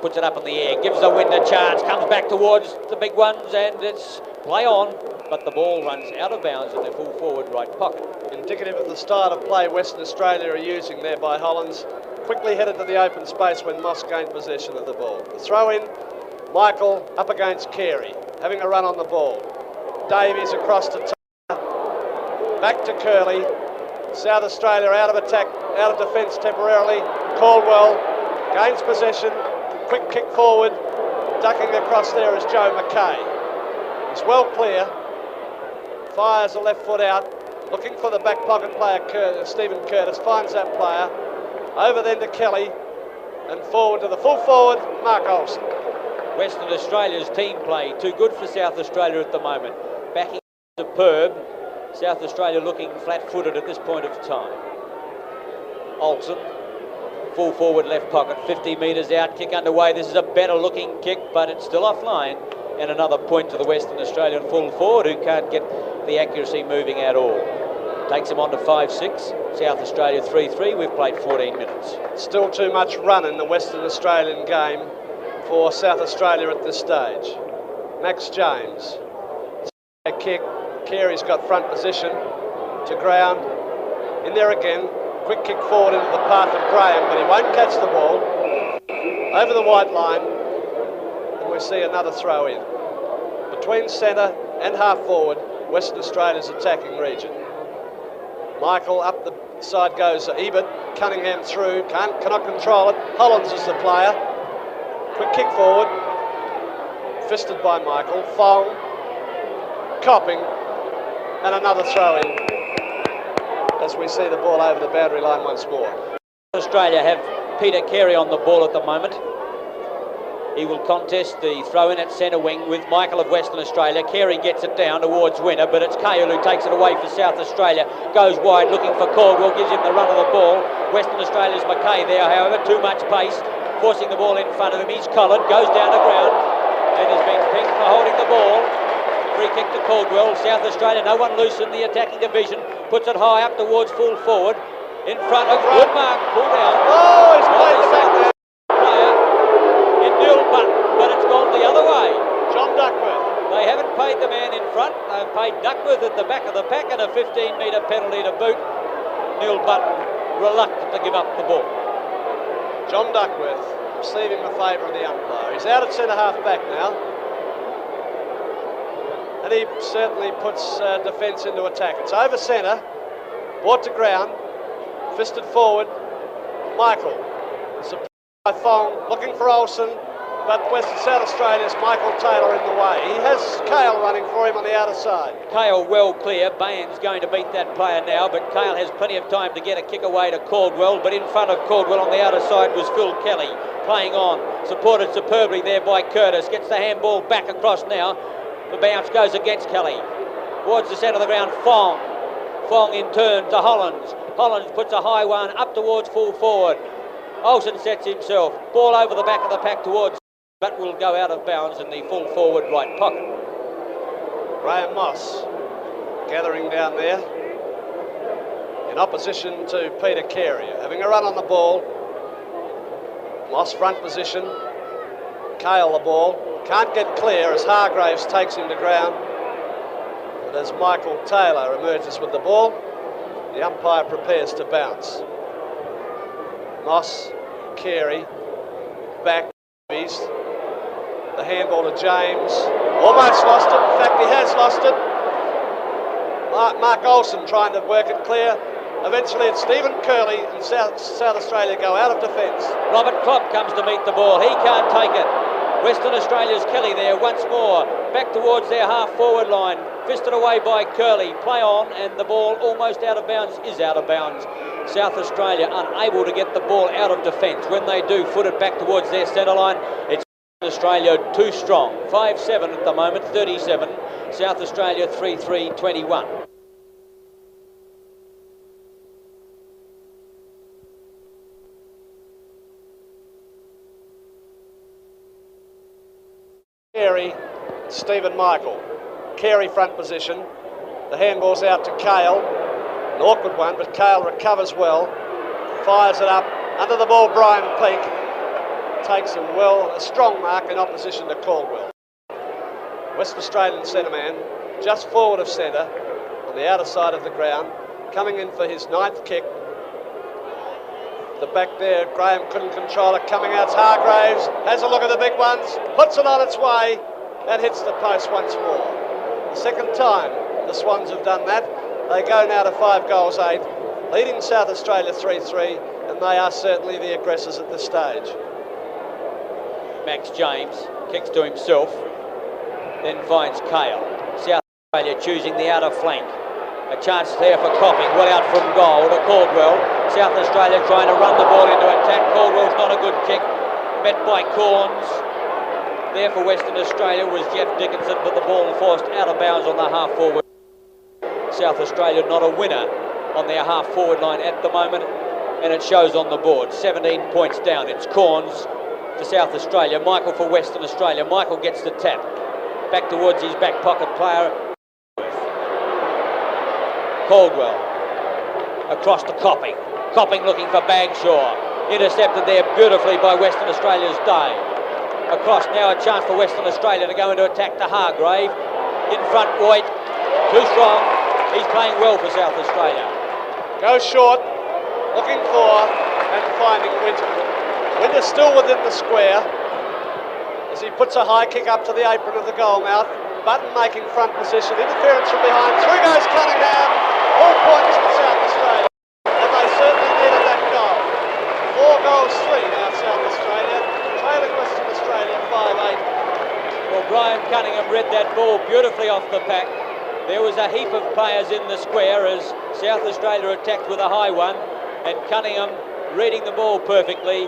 Puts it up in the air, gives the wind a chance, comes back towards the big ones, and it's play on, but the ball runs out of bounds in the full forward right pocket. Indicative of the style of play Western Australia are using there by Hollands. Quickly headed to the open space when Moss gained possession of the ball. The throw in, Michael up against Carey, having a run on the ball. Davies across to Taylor, back to Curley. South Australia out of attack, out of defence temporarily. Caldwell gains possession. Quick kick forward, ducking across there is Joe McKay. He's well clear, fires the left foot out, looking for the back pocket player, Stephen Curtis, finds that player, over then to Kelly, and forward to the full forward, Mark Olsen. Western Australia's team play, too good for South Australia at the moment. Backing superb, South Australia looking flat-footed at this point of time. Olsen. Full forward left pocket, 50 metres out, kick underway. This is a better looking kick, but it's still offline. And another point to the Western Australian full forward who can't get the accuracy moving at all. Takes him on to 5-6. South Australia 3-3. We've played 14 minutes. Still too much run in the Western Australian game for South Australia at this stage. Max James. A kick. Carey's got front position to ground. In there again. Quick kick forward into the path of Graham, but he won't catch the ball. Over the white line, and we see another throw in. Between centre and half forward, Western Australia's attacking region. Michael up the side goes Ebert, Cunningham through, cannot control it. Hollands is the player. Quick kick forward, fisted by Michael. Fong, copping, and another throw in. As we see the ball over the boundary line once more. Australia have Peter Carey on the ball at the moment. He will contest the throw-in at centre wing with Michael of Western Australia. Carey gets it down towards winner, but it's Cahill who takes it away for South Australia. Goes wide looking for Caldwell, gives him the run of the ball. Western Australia's McKay there, however, too much pace, forcing the ball in front of him. He's collared, goes down the ground, and has been pinged for holding the ball. Free kick to Caldwell. South Australia, no one loose in the attacking division. Puts it high up towards full forward. In front of good mark, pull down. Oh, he's played the back there. Player in Neil Button, but it's gone the other way. John Duckworth. They haven't paid the man in front. They've paid Duckworth at the back of the pack and a 15-metre penalty to boot. Neil Button reluctant to give up the ball. John Duckworth receiving the favour of the umpire. He's out at centre half back now. And he certainly puts defence into attack. It's over centre, brought to ground, fisted forward. Michael, supported by Fong, looking for Olsen, but Western South Australia's Michael Taylor in the way. He has Cahill running for him on the outer side. Cahill well clear. Bain's going to beat that player now, but Cahill has plenty of time to get a kick away to Caldwell, but in front of Caldwell on the outer side was Phil Kelly, playing on, supported superbly there by Curtis. Gets the handball back across now. The bounce goes against Kelly. Towards the centre of the ground, Fong. Fong in turn to Hollands. Hollands puts a high one up towards full forward. Olsen sets himself. Ball over the back of the pack towards, but will go out of bounds in the full forward right pocket. Graham Moss gathering down there in opposition to Peter Carey. Having a run on the ball. Moss front position. Cahill the ball. Can't get clear as Hargraves takes him to ground. But as Michael Taylor emerges with the ball, The umpire prepares to bounce. Moss, Carey, back, Davies. The handball to James. Almost lost it. In fact, he has lost it. Mark Olsen trying to work it clear. Eventually it's Stephen Curley and South Australia go out of defence. Robert Klopp comes to meet the ball. He can't take it. Western Australia's Kelly there once more. Back towards their half-forward line. Fisted away by Curley. Play on, and the ball almost out of bounds is out of bounds. South Australia unable to get the ball out of defence. When they do, foot it back towards their centre line. It's Australia too strong. 5-7 at the moment, 37. South Australia 3-3, 21. Carey, Stephen Michael. Carey front position. The handball's out to Cale. An awkward one, but Cale recovers well. Fires it up. Under the ball, Brian Peake takes a strong mark in opposition to Caldwell. West Australian centre man, just forward of centre, on the outer side of the ground, coming in for his 9th kick. The back there, Graham couldn't control it, coming out, Hargraves, has a look at the big ones, puts it on its way, and hits the post once more. The second time the Swans have done that. They go now to 5-8, leading South Australia 3-3, and they are certainly the aggressors at this stage. Max James kicks to himself, then finds Cale. South Australia choosing the outer flank. A chance there for Copping, well out from goal to Caldwell. South Australia trying to run the ball into attack. Caldwell's not a good kick, met by Corns. There for Western Australia was Jeff Dickinson, but the ball forced out of bounds on the half-forward. South Australia not a winner on their half-forward line at the moment, and it shows on the board. 17 points down. It's Corns for South Australia. Michael for Western Australia. Michael gets the tap. Back towards his back pocket player. Caldwell across to Copping. Copping looking for Bagshaw. Intercepted there beautifully by Western Australia's Day. Across now, a chance for Western Australia to go into attack to Hargrave. In front, White. Too strong. He's playing well for South Australia. Goes short, looking for and finding Winter. Winter's still within the square as he puts a high kick up to the apron of the goal mouth. Button making front position. Interference from behind. Through goes Cunningham. All points for South Australia. And they certainly needed that goal. 4-3 now South Australia. Trailing Western Australia 5-8. Well, Brian Cunningham read that ball beautifully off the pack. There was a heap of players in the square as South Australia attacked with a high one, and Cunningham, reading the ball perfectly,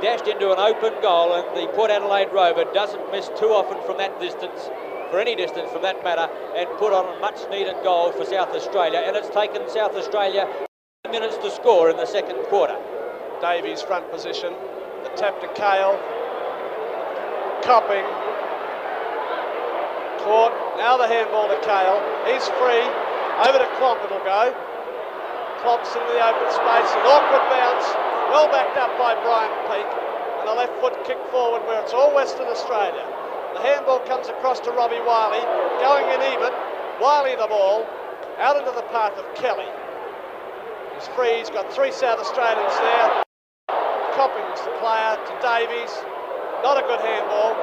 dashed into an open goal, and the Port Adelaide Rover doesn't miss too often from that distance, for any distance from that matter, and put on a much needed goal for South Australia, and it's taken South Australia minutes to score in the second quarter. Davies front position, the tap to Cale, Copping, caught, now the handball to Cale, he's free, over to Klomp it'll go. Klomp's into the open space, an awkward bounce, well backed up by Brian Peake, and a left foot kick forward where it's all Western Australia. The handball comes across to Robbie Wiley, going in even, Wiley the ball, out into the path of Kelly. He's free, he's got 3 South Australians there. Copping's the player to Davies, not a good handball.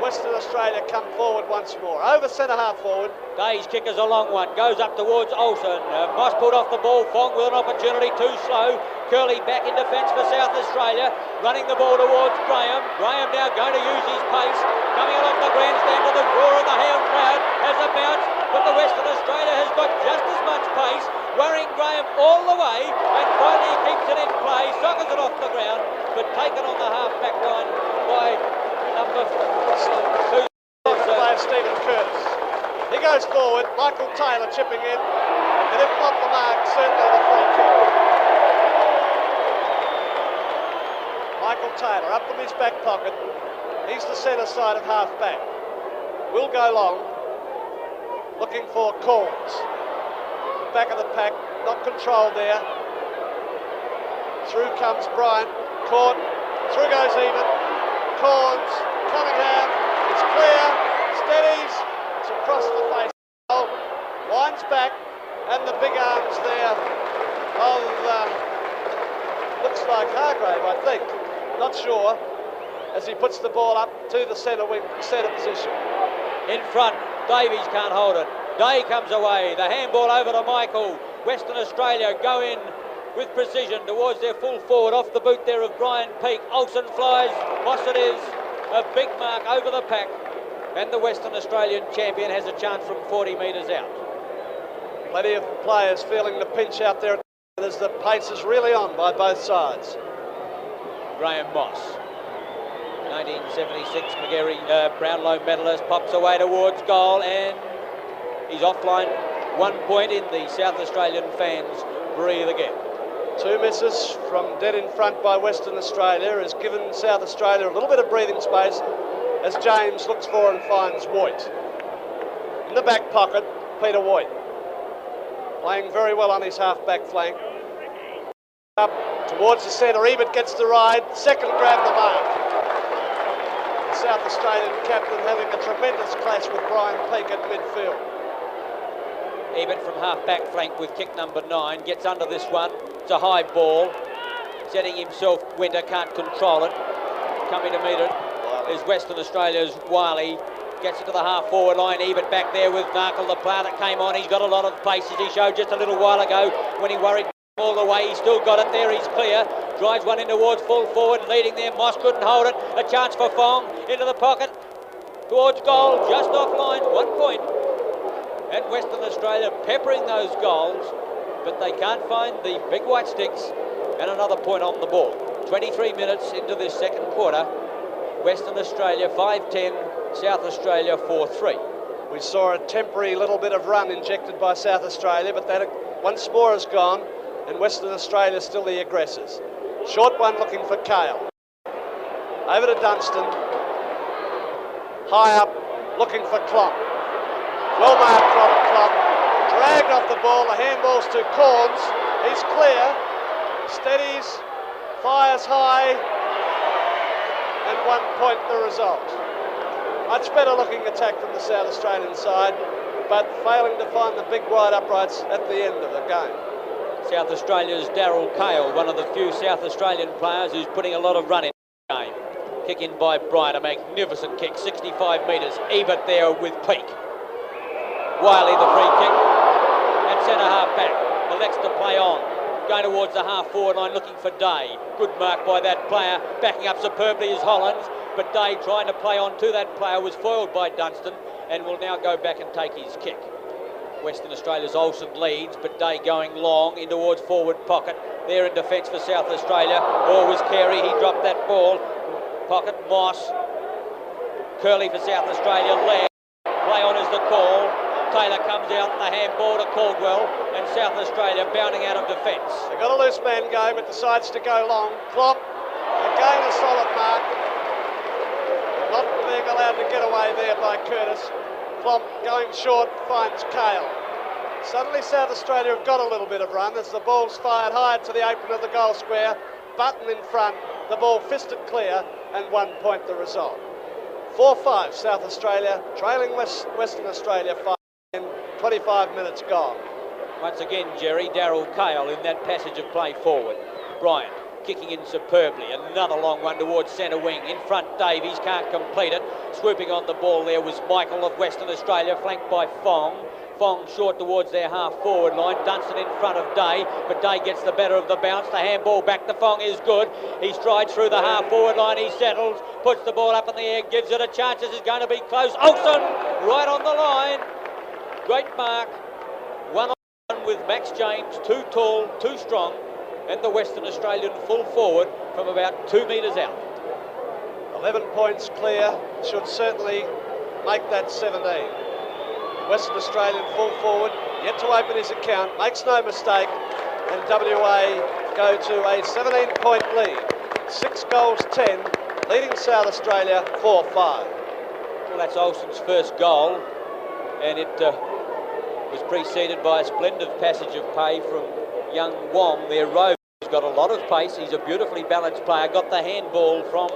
Western Australia come forward once more. Over centre half forward. Day's kick is a long one. Goes up towards Olsen. Moss pulled off the ball. Fong with an opportunity. Too slow. Curley back in defence for South Australia. Running the ball towards Graham. Graham now going to use his pace. Coming along the grandstand to the roar of the hail crowd. Has a bounce. But the Western Australia has got just as much pace. Worrying Graham all the way. And finally he keeps it in play. Sockers it off the ground. But taken on the half-back line by number 2. Player Stephen Curtis. He goes forward, Michael Taylor chipping in, and if not the mark, certainly the free kick. Michael Taylor up from his back pocket. He's the centre side of half back. Will go long, looking for Corns. Back of the pack, not controlled there. Through comes Bryant, caught, through goes even. Corns, Cunningham, it's clear, steadies, it's across the face, winds back, And the big arms there of, looks like Hargrave, I think. Not sure, as he puts the ball up to the centre wing, centre position. In front, Davies can't hold it. Day comes away, the handball over to Michael. Western Australia go in with precision towards their full forward, off the boot there of Brian Peake. Olsen flies, Moss it is, a big mark over the pack, and the Western Australian champion has a chance from 40 metres out. Plenty of players feeling the pinch out there as the pace is really on by both sides. Graham Moss, 1976 McGarry Brownlow medalist, pops away towards goal, and he's offline. 1 point in the South Australian fans breathe again. 2 misses from dead in front by Western Australia has given South Australia a little bit of breathing space as James looks for and finds Voigt. In the back pocket, Peter Voigt, playing very well on his half-back flank. Up towards the centre, Ebert gets the ride, second grab the mark. The South Australian captain having a tremendous clash with Brian Peake at midfield. Ebert from half-back flank with kick number 9, gets under this one. It's a high ball, setting himself. Winter can't control it. Coming to meet it is Western Australia's Wiley. Gets it to the half-forward line. Ebert back there with Narkle, the player that came on. He's got a lot of pace, as he showed just a little while ago when he worried all the way. He's still got it there. He's clear. Drives one in towards full forward, leading there. Moss couldn't hold it. A chance for Fong into the pocket towards goal, just offline. 1 point. And Western Australia peppering those goals, but they can't find the big white sticks, and another point on the ball. 23 minutes into this second quarter. Western Australia 5-10, South Australia 4-3. We saw a temporary little bit of run injected by South Australia, but that once more has gone, and Western Australia still the aggressors. Short one looking for Kale. Over to Dunstan. High up, looking for Clonk. Well marked Robert Clonk. Dragged off the ball, the handball's to Corns. He's clear, steadies, fires high, and 1 point the result. Much better looking attack from the South Australian side, but failing to find the big wide uprights at the end of the game. South Australia's Darryl Kale, one of the few South Australian players who's putting a lot of run in the game. Kick in by Bryant, a magnificent kick, 65 metres. Ebert there with Peake. Wiley the free kick, and centre half back. Elects to play on, going towards the half forward line, looking for Day. Good mark by that player, backing up superbly is Hollands, but Day trying to play on to that player was foiled by Dunstan and will now go back and take his kick. Western Australia's Olsen leads, but Day going long in towards forward pocket. There in defence for South Australia. Or was Carey, he dropped that ball. Pocket, Moss. Curley for South Australia, leg. Play on is the call. Taylor comes out, the handball to Caldwell, and South Australia bounding out of defence. They've got a loose man going, but decides to go long. Klopp, again a solid mark. Not being allowed to get away there by Curtis. Klopp going short, finds Kale. Suddenly South Australia have got a little bit of run as the ball's fired high to the apron of the goal square. Button in front, the ball fisted clear, and 1 point the result. 4-5 South Australia, trailing Western Australia 5. 25 minutes gone. Once again, Jerry, Darryl Kale in that passage of play forward. Bryant kicking in superbly. Another long one towards centre wing. In front, Davies can't complete it. Swooping on the ball there was Michael of Western Australia, flanked by Fong. Fong short towards their half-forward line. Dunstan in front of Day, but Day gets the better of the bounce. The handball back to Fong is good. He strides through the half-forward line. He settles, puts the ball up in the air, gives it a chance. This is going to be close. Olsen right on the line. Great mark. 1-on-1 with Max James. Too tall, too strong. And the Western Australian full forward from about 2 metres out. 11 points clear. Should certainly make that 17. Western Australian full forward, yet to open his account, makes no mistake, and WA go to a 17-point lead. 6 goals, 10, leading South Australia 4-5. Well, that's Olsen's first goal, and it was preceded by a splendid passage of play from young Wong, their rover. He's got a lot of pace. He's a beautifully balanced player. Got the handball from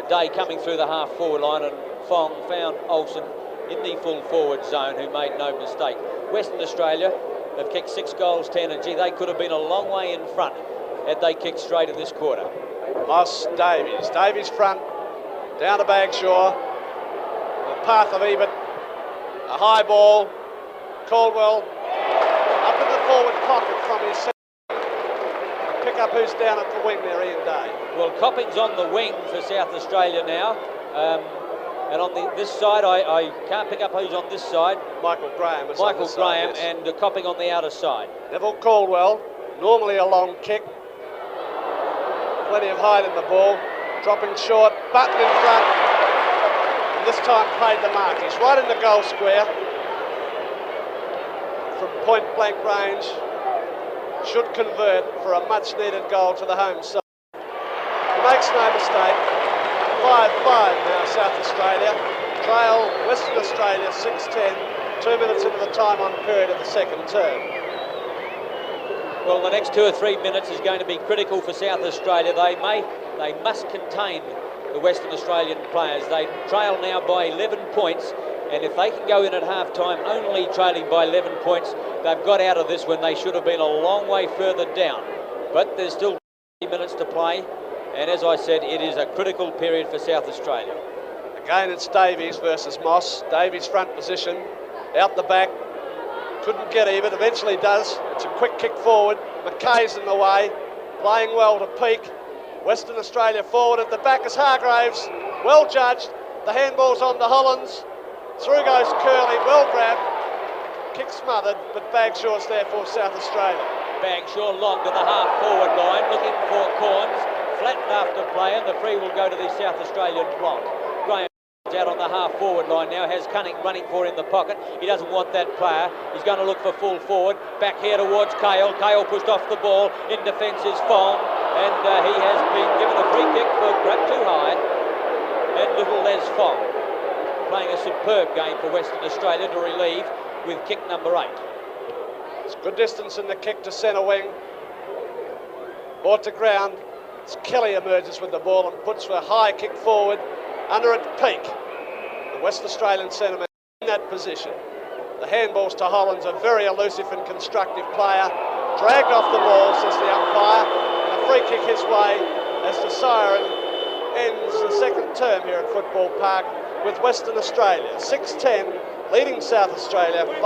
Day coming through the half-forward line, and Fong found Olsen in the full forward zone who made no mistake. Western Australia have kicked 6 goals, 10, and gee, they could have been a long way in front had they kicked straight in this quarter. Moss, Davies. Davies front, down to Bagshaw. The path of Ebert. A high ball. Caldwell up in the forward pocket from his centre. Pick up who's down at the wing there, Ian Day. Well, Copping's on the wing for South Australia now. And on this side, I can't pick up who's on this side. Michael Graham. Michael Graham, yes. and Copping on the outer side. Neville Caldwell, normally a long kick. Plenty of height in the ball. Dropping short, Button in front. And this time played the mark. He's right in the goal square. From point blank range. Should convert for a much needed goal to the home side. He makes no mistake. 5-5 now, South Australia. Trail Western Australia 6-10. 2 minutes into the time on period of the second term. Well, the next 2 or 3 minutes is going to be critical for South Australia. They must contain the Western Australian players. They trail now by 11 points, and if they can go in at half-time only trailing by 11 points, they've got out of this when they should have been a long way further down. But there's still 3 minutes to play, and as I said, it is a critical period for South Australia. Again, it's Davies versus Moss. Davies front position, out the back. Couldn't get even, eventually does. It's a quick kick forward. McKay's in the way, playing well to Peak. Western Australia forward at the back is Hargraves. Well judged. The handball's on to Hollands. Through goes Curley, well grabbed. Kick smothered, but Bagshaw's there for South Australia. Bagshaw long to the half-forward line, looking for Corns. Flattened after play, and the free will go to the South Australian block. Graham out on the half-forward line now, has Cunning running for in the pocket. He doesn't want that player. He's going to look for full forward. Back here towards Kale. Kale pushed off the ball. In defence is Fong, and he has been given a free kick for grabbed too high. And little Les Fong playing a superb game for Western Australia to relieve with kick number 8. It's good distance in the kick to centre wing. Brought to ground. It's Kelly emerges with the ball and puts a high kick forward. Under it, Peak. The West Australian centreman in that position. The handballs to Hollands, a very elusive and constructive player. Dragged off the ball, says the umpire, and a free kick his way as the siren ends the second term here at Football Park with Western Australia 6-10, leading South Australia 5.